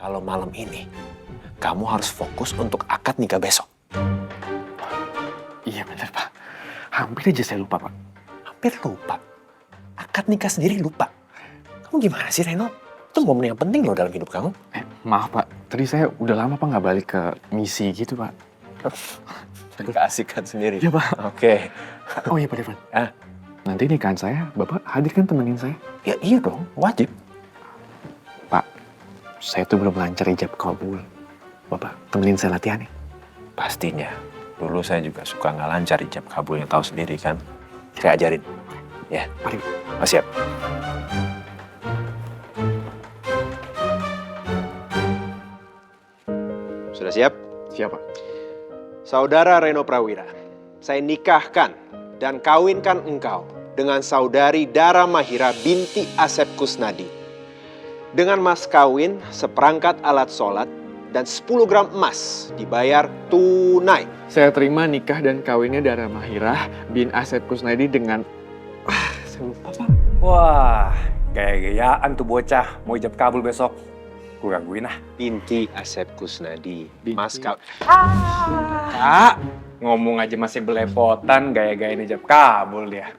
kalau malam ini kamu harus fokus untuk akad nikah besok. Iya benar Pak. Hampir aja saya lupa Pak. Hampir lupa. Akad nikah sendiri lupa. Kamu gimana sih Reno? Itu momen yang penting loh dalam hidup kamu. Maaf Pak, tadi saya udah lama Pak nggak balik ke misi gitu Pak. Keasikan sendiri. Iya Pak. Oke. Oh iya Pak Devan. Ah. Nanti nikahan saya, Bapak hadir kan temenin saya? Ya iya dong, wajib. Pak, saya tuh belum lancar ijab kabul. Bapak temenin saya latihan nih. Pastinya. Dulu saya juga suka nggak lancar ijab kabulnya, tahu sendiri kan. Saya ajarin. Ya. Mari. Oh, siap. Sudah siap? Siapa? Saudara Reno Prawira, saya nikahkan dan kawinkan engkau dengan saudari Dara Mahira binti Asep Kusnadi. Dengan mas kawin, seperangkat alat sholat, dan 10 gram emas dibayar tunai. Saya terima nikah dan kawinnya Dara Mahirah bin Asep Kusnadi dengan... saya lupa Pak. Wah, gaya-gayaan tuh bocah mau ijab kabul besok. Gue gangguin ah. Binti Asep Kusnadi, mas kawin. Kak, ngomong aja masih belepotan, gaya-gayain ijab kabul dia.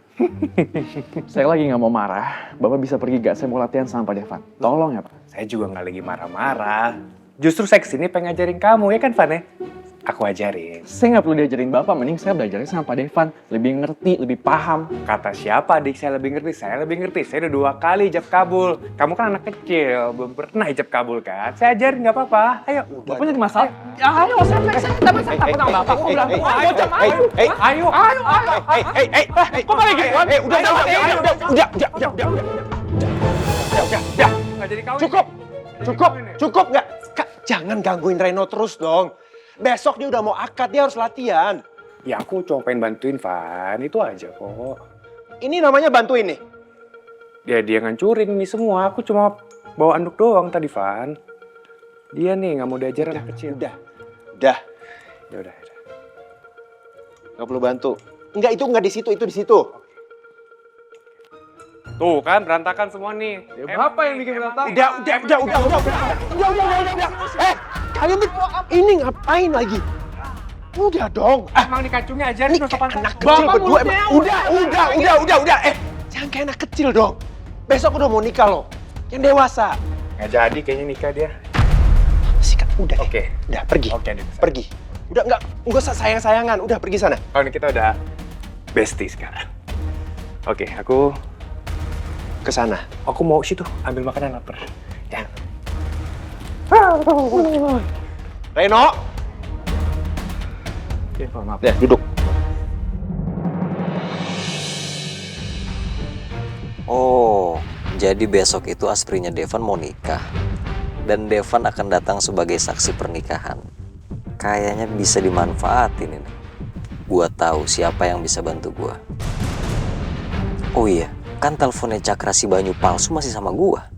Saya lagi nggak mau marah. Bapak bisa pergi gak? Saya mau latihan sama Pak Devan. Tolong ya Pak. Saya juga nggak lagi marah-marah. Justru saya kesini pengen ngajarin kamu, ya kan Van ya? Aku ajarin. Saya nggak perlu diajarin Bapak, mending saya belajarnya sama Pak Devan. Lebih ngerti, lebih paham. Kata siapa adik saya lebih ngerti? Saya lebih ngerti. Saya udah 2 kali ijab kabul. Kamu kan anak kecil, belum pernah ijab kabul kan? Saya ajarin nggak apa-apa. Ayo. Bapak jadi masalah? Ya ayo, saya takut sama Bapak. Kok berantem? Ayo, ayo, ayo. Kok balik gitu? Udah. Nggak jadi kawin. Cukup nggak? Kak, jangan gangguin Reno terus dong. Besok dia udah mau akad, dia harus latihan. Ya aku cuma pengen bantuin Van, itu aja kok. Ini namanya bantuin nih. Ya dia ngancurin ini semua, aku cuma bawa anduk doang tadi Van. Dia nih nggak mau diajar anak kecil. Udah. Ya udah. Nggak perlu bantu. Enggak, itu nggak di situ, itu di situ. Tuh kan berantakan semua nih. Ya, Bapak yang bikin berantakan. Udah. Kalian ini ngapain lagi? Udah dong. Emang dikacungnya aja nih sopan Anak kecil berdua emang. Udah. Jangan kayak anak kecil dong. Besok udah mau nikah loh. Yang dewasa. Nggak jadi kayaknya nikah dia. Sih Kak, udah. Oke. Udah, pergi. Oke, deh. Pergi. Udah enggak usah sayang-sayangan. Udah pergi sana. Oh ini kita udah bestie sekarang. Oke, aku Ke sana. mau situ ambil makanan lapar. Ya. Reno. Ya, Pak, maaf. Ya, duduk. Oh, jadi besok itu Asprinya Devan mau nikah. Dan Devan akan datang sebagai saksi pernikahan. Kayaknya bisa dimanfaatin ini. Gua tahu siapa yang bisa bantu gua. Oh iya, kan teleponnya Cakra si Banyu palsu masih sama gua.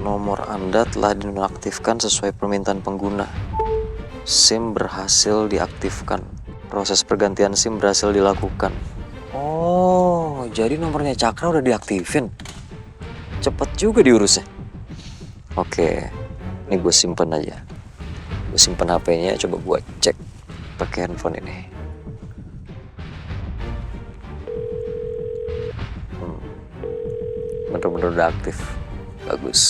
Nomor Anda telah dinonaktifkan sesuai permintaan pengguna. SIM berhasil diaktifkan. Proses pergantian SIM berhasil dilakukan. Oh, jadi nomornya Cakra udah diaktifin. Cepet juga diurusnya. Oke, ini gue simpen aja. Gue simpen HP-nya, coba gue cek pakai handphone ini. Bener-bener udah aktif. Bagus.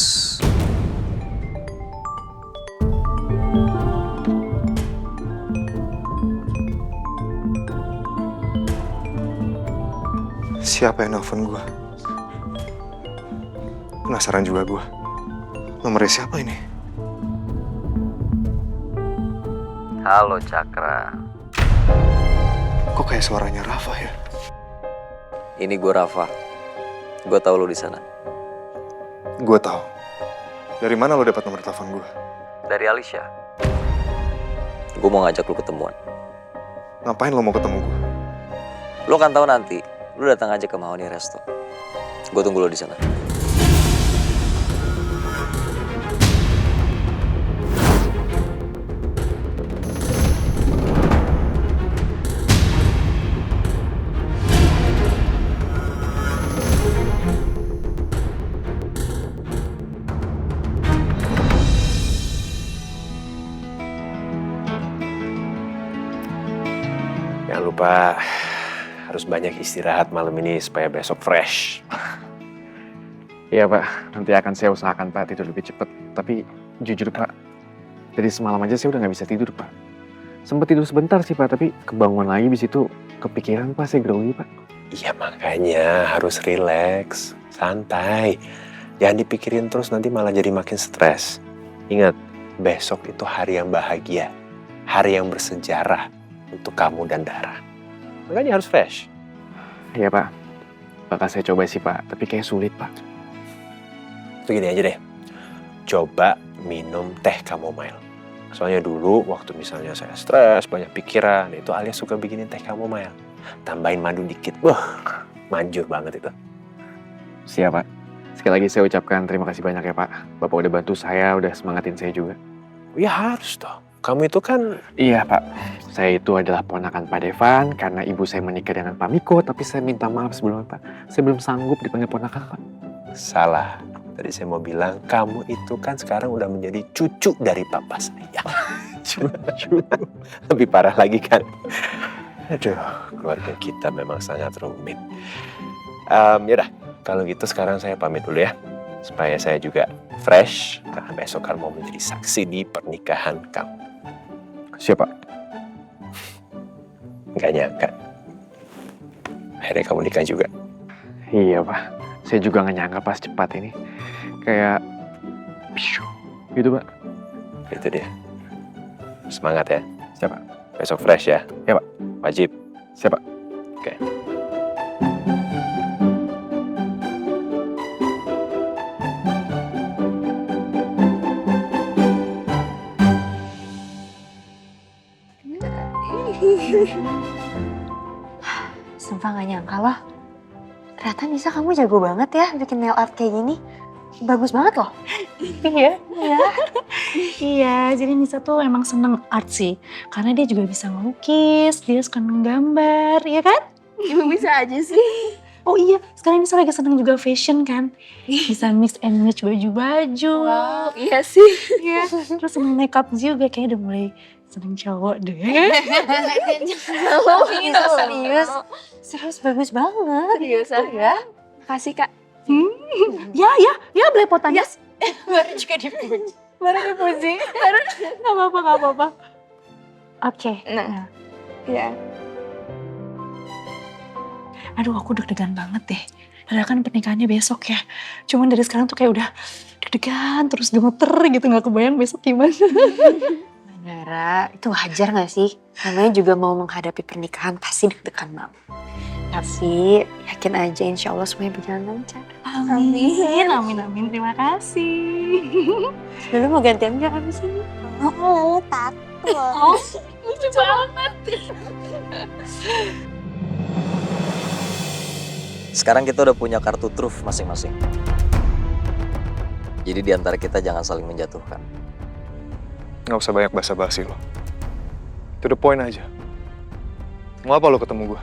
Siapa yang nelfon gue? Penasaran juga gue. Nomornya siapa ini? Halo Cakra. Kok kayak suaranya Rafa ya? Ini gue Rafa. Gue tahu lo di sana. Gue tahu. Dari mana lo dapat nomor telepon gue? Dari Alicia. Gue mau ngajak lo ketemuan. Ngapain lo mau ketemu gue? Lo kan tahu nanti. Lo datang aja ke Mahoni Resto. Gue tunggu lo di sana. Pak. Harus banyak istirahat malam ini supaya besok fresh. Iya Pak, nanti akan saya usahakan Pak tidur lebih cepat. Tapi jujur Pak, dari semalam aja saya udah nggak bisa tidur Pak. Sempet tidur sebentar sih Pak, tapi kebangun lagi di situ kepikiran Pak, saya grogi Pak. Iya makanya harus rileks, santai. Jangan dipikirin terus nanti malah jadi makin stres. Ingat, besok itu hari yang bahagia. Hari yang bersejarah untuk kamu dan Dara. Makanya harus fresh. Iya Pak, bakal saya coba sih Pak, tapi kayak sulit Pak. Itu gini aja deh, coba minum teh chamomile. Soalnya dulu waktu misalnya saya stres, banyak pikiran, itu alias suka bikinin teh chamomile. Tambahin madu dikit, wah manjur banget itu. Siap Pak. Sekali lagi saya ucapkan terima kasih banyak ya Pak. Bapak udah bantu saya, udah semangatin saya juga. Ya harus dong, kamu itu kan... Iya Pak, saya itu adalah ponakan Pak Devan karena ibu saya menikah dengan Pak Miko, tapi saya minta maaf sebelumnya Pak. Saya belum sanggup dipanggil ponakan Pak. Salah. Tadi saya mau bilang, kamu itu kan sekarang udah menjadi cucu dari papa saya. Cucu. Lebih parah lagi kan. Aduh, keluarga kita memang sangat rumit. Yaudah, kalau gitu sekarang saya pamit dulu ya. Supaya saya juga fresh, karena besok kan mau menjadi saksi di pernikahan kamu. Siapa? Nggak nyangka. Akhirnya kamu nikah juga. Iya Pak, saya juga nggak nyangka pas cepat ini. Kayak, gitu Pak. Itu dia. Semangat ya. Siapa? Besok fresh ya. Ya Pak. Wajib. Siapa? Oke. Sumpah gak nyangka loh. Ternyata Nisa kamu jago banget ya bikin nail art kayak gini. Bagus banget loh. Iya. Iya, jadi Nisa tuh emang seneng art sih. Karena dia juga bisa ngelukis, dia suka menggambar, ya kan? Ibu bisa aja sih. Oh iya, sekarang Nisa lagi seneng juga fashion kan. Bisa mix and match baju-baju. Wow, iya sih. Iya, terus seneng makeup juga, kayaknya udah mulai seneng cowok deh. Nisa serius. Serius bagus banget. Seriusan ya? Makasih Kak. Ya belepotannya. Yes. Baru juga dipuji. Baru dipuji. Gak apa-apa. Oke. Nah. Iya. Aduh, aku deg-degan banget deh. Padahal kan pernikahannya besok ya. Cuman dari sekarang tuh kayak udah deg-degan, terus gemeter gitu. Gak kebayang besok gimana. Dara, itu wajar gak sih? Namanya juga mau menghadapi pernikahan pasti deg-degan banget. Tapi yakin aja insya Allah semuanya berjalan lancar. Amin. Terima kasih. Dulu mau gantian gak abis ini? Oh, tato. Oh, lucu banget. Sekarang kita udah punya kartu truf masing-masing. Jadi di antara kita jangan saling menjatuhkan. Nggak usah banyak basa-basi lo. To the point aja. Mau apa lo ketemu gue?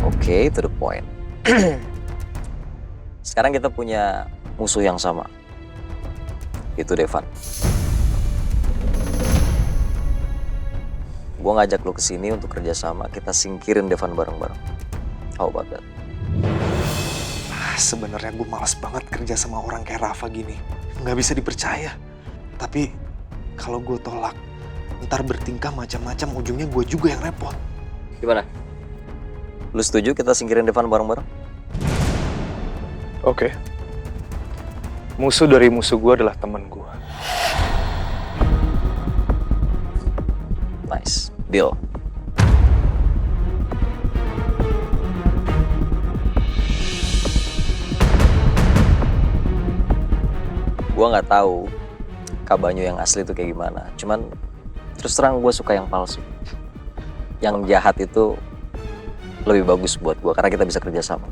Oke, to the point. Sekarang kita punya musuh yang sama. Itu Devan. Gue ngajak lo kesini untuk kerjasama. Kita singkirin Devan bareng-bareng. How about that? Sebenarnya gue malas banget kerja sama orang kayak Rafa gini. Nggak bisa dipercaya. Tapi kalau gue tolak, ntar bertingkah macam-macam, ujungnya gue juga yang repot. Gimana? Lu setuju kita singkirin Devan bareng-bareng? Oke. Musuh dari musuh gue adalah teman gue. Nice. Deal. Gue nggak tahu Kabanyo yang asli itu kayak gimana. Cuman terus terang gue suka yang palsu. Yang jahat itu lebih bagus buat gue karena kita bisa kerja sama.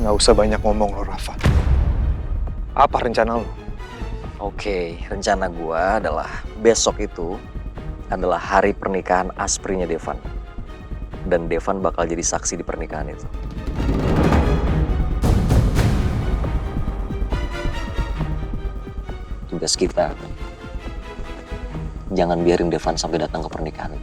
Nggak usah banyak ngomong lo, Rafa. Apa rencana lo? Oke, rencana gue adalah besok itu adalah hari pernikahan asprinya Devan. Dan Devan bakal jadi saksi di pernikahan itu. Tugas kita jangan biarin Devan sampai datang ke pernikahan.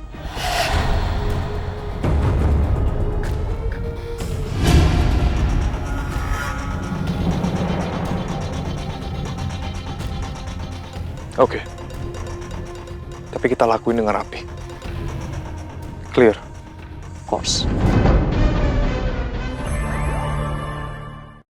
Oke. Tapi kita lakuin dengan rapi. Clear. Of course.